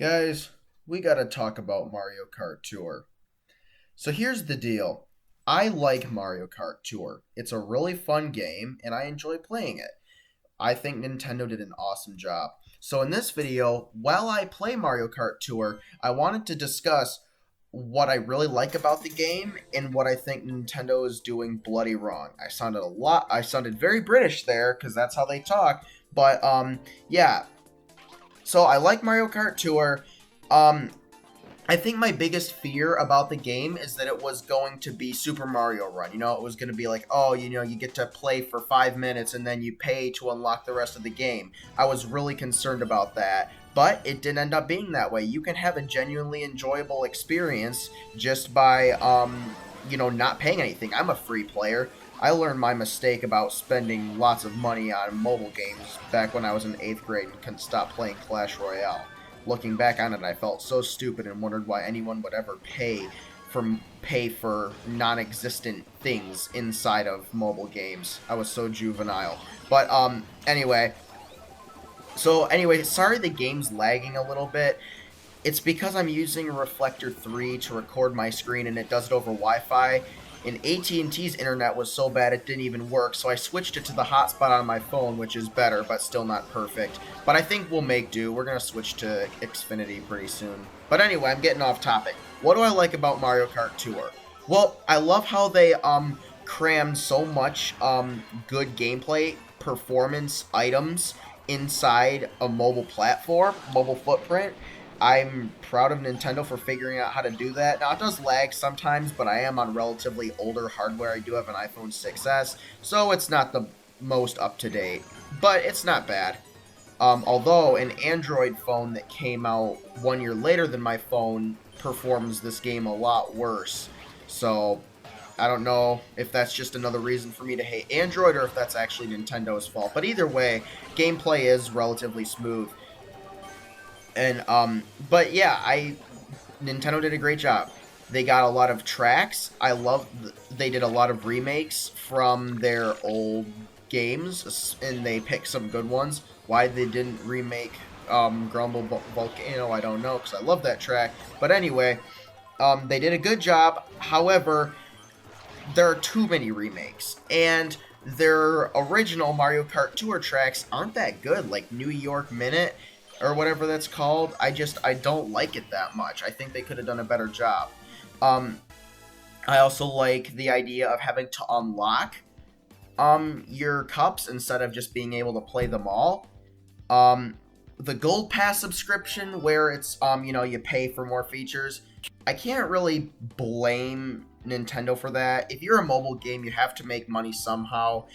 Guys, we gotta talk about Mario Kart Tour. So here's the deal. I like Mario Kart Tour. It's a really fun game, and I enjoy playing it. I think Nintendo did an awesome job. So in this video, while I play Mario Kart Tour, I wanted to discuss what I really like about the game and what I think Nintendo is doing bloody wrong. I sounded very British there because that's how they talk, but yeah, so I like Mario Kart Tour. Um, I think my biggest fear about the game is that it was going to be Super Mario Run. It was going to be like, oh, you get to play for 5 minutes and then you pay to unlock the rest of the game. I was really concerned about that, but it didn't end up being that way. You can have a genuinely enjoyable experience just by, not paying anything. I'm a free player. I learned my mistake about spending lots of money on mobile games back when I was in 8th grade and couldn't stop playing Clash Royale. Looking back on it, I felt so stupid and wondered why anyone would ever pay for non-existent things inside of mobile games. I was so juvenile. But anyway, sorry the game's lagging a little bit. It's because I'm using a Reflector 3 to record my screen and it does it over Wi-Fi. And AT&T's internet was so bad it didn't even work, so I switched it to the hotspot on my phone, which is better, but still not perfect. But I think we'll make do. We're going to switch to Xfinity pretty soon. But anyway, I'm getting off topic. What do I like about Mario Kart Tour? Well, I love how they crammed so much good gameplay, performance items inside a mobile platform, mobile footprint. I'm proud of Nintendo for figuring out how to do that. Now, it does lag sometimes, but I am on relatively older hardware. I do have an iPhone 6S, so it's not the most up-to-date, but it's not bad. Although an Android phone that came out 1 year later than my phone performs this game a lot worse. So, I don't know if that's just another reason for me to hate Android or if that's actually Nintendo's fault. But either way, gameplay is relatively smooth. And but yeah, Nintendo did a great job. They got a lot of tracks. They did a lot of remakes from their old games, and they picked some good ones. Why they didn't remake Grumble Volcano, I don't know, because I love that track. But anyway, they did a good job. However, there are too many remakes, and their original Mario Kart Tour tracks aren't that good, like New York Minute or whatever that's called. I don't like it that much. I think they could have done a better job. I also like the idea of having to unlock your cups instead of just being able to play them all. The Gold Pass subscription where it's you pay for more features. I can't really blame Nintendo for that. If you're a mobile game, you have to make money somehow.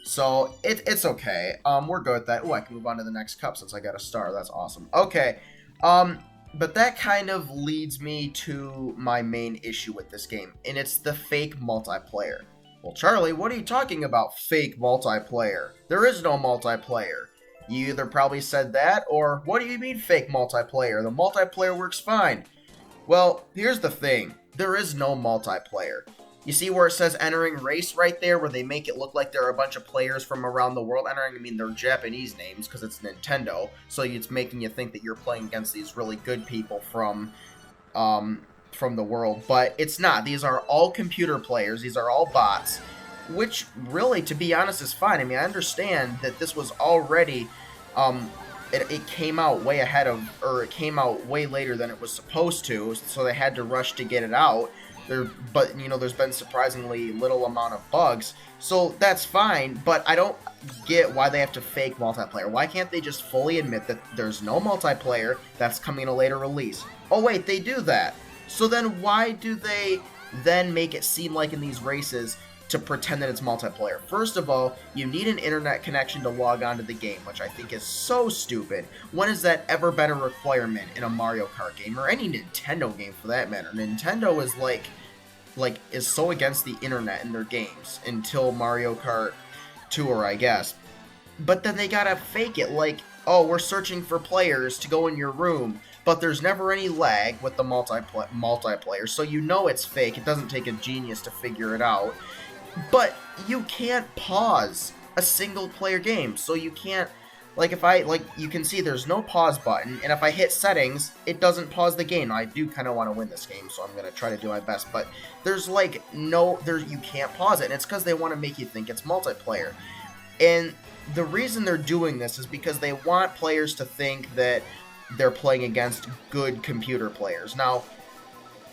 So, it's okay. We're good with that. Oh, I can move on to the next cup since I got a star. That's awesome. Okay. But that kind of leads me to my main issue with this game, and it's the fake multiplayer. Well, Charlie, what are you talking about, fake multiplayer? There is no multiplayer. You either probably said that, or what do you mean fake multiplayer? The multiplayer works fine. Well, here's the thing. There is no multiplayer. You see where it says entering race right there, where they make it look like there are a bunch of players from around the world entering? I mean, they're Japanese names because it's Nintendo, so it's making you think that you're playing against these really good people from the world, but it's not. These are all computer players. These are all bots, which really, to be honest, is fine. I mean, I understand that this was already, it came out way ahead of, or it came out way later than it was supposed to, so they had to rush to get it out. But there's been surprisingly little amount of bugs, so that's fine, but I don't get why they have to fake multiplayer. Why can't they just fully admit that there's no multiplayer, that's coming in a later release? Oh wait, they do that. So then why do they then make it seem like in these races to pretend that it's multiplayer? First of all, you need an internet connection to log on to the game, which I think is so stupid. When has that ever been a requirement in a Mario Kart game, or any Nintendo game for that matter? Nintendo is is so against the internet in their games until Mario Kart Tour, I guess. But then they gotta fake it like, oh, we're searching for players to go in your room, but there's never any lag with the multiplayer, so you know it's fake. It doesn't take a genius to figure it out. But you can't pause a single player game, so you can't like if I, like, you can see there's no pause button, and if I hit settings, it doesn't pause the game. I do kind of want to win this game, so I'm going to try to do my best, but there's like you can't pause it, and it's because they want to make you think it's multiplayer. And the reason they're doing this is because they want players to think that they're playing against good computer players. Now,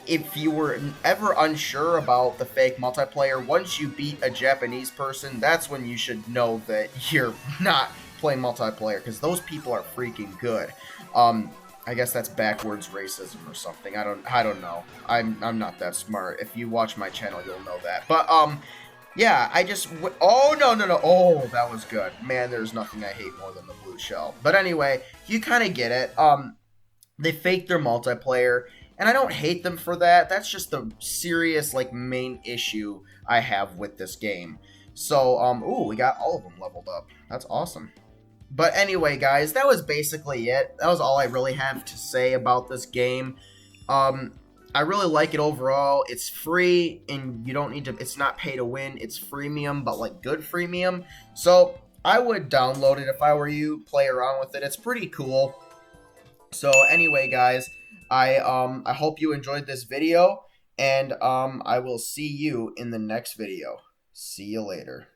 if you were ever unsure about the fake multiplayer, once you beat a Japanese person, that's when you should know that you're not playing multiplayer, because those people are freaking good. I guess that's backwards racism or something. I don't know. I'm not that smart. If you watch my channel, you'll know that. But yeah, oh no. Oh, that was good. Man, there's nothing I hate more than the blue shell. But anyway, you kind of get it. They faked their multiplayer, and I don't hate them for that. That's just the serious, like, main issue I have with this game. So, ooh, we got all of them leveled up. That's awesome. But anyway, guys, that was basically it. That was all I really have to say about this game. I really like it overall. It's free, and you don't need to, it's not pay to win. It's freemium, but like good freemium. So, I would download it if I were you, play around with it. It's pretty cool. So anyway, guys, I hope you enjoyed this video, and I will see you in the next video. See you later.